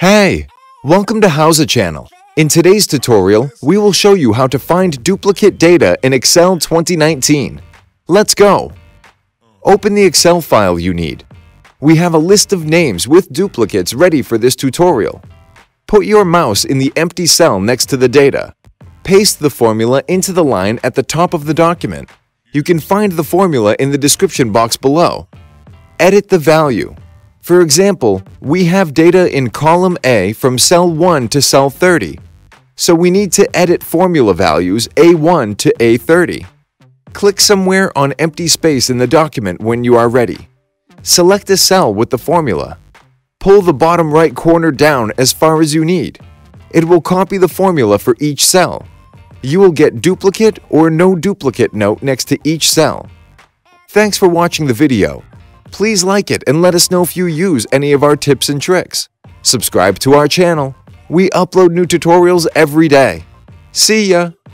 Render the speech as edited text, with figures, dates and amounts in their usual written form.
Hey! Welcome to Howza Channel. In today's tutorial, we will show you how to find duplicate data in Excel 2019. Let's go! Open the Excel file you need. We have a list of names with duplicates ready for this tutorial. Put your mouse in the empty cell next to the data. Paste the formula into the line at the top of the document. You can find the formula in the description box below. Edit the value. For example, we have data in column A from cell 1 to cell 30. So we need to edit formula values A1 to A30. Click somewhere on empty space in the document when you are ready. Select a cell with the formula. Pull the bottom right corner down as far as you need. It will copy the formula for each cell. You will get duplicate or no duplicate note next to each cell. Thanks for watching the video. Please like it and let us know if you use any of our tips and tricks. Subscribe to our channel. We upload new tutorials every day. See ya!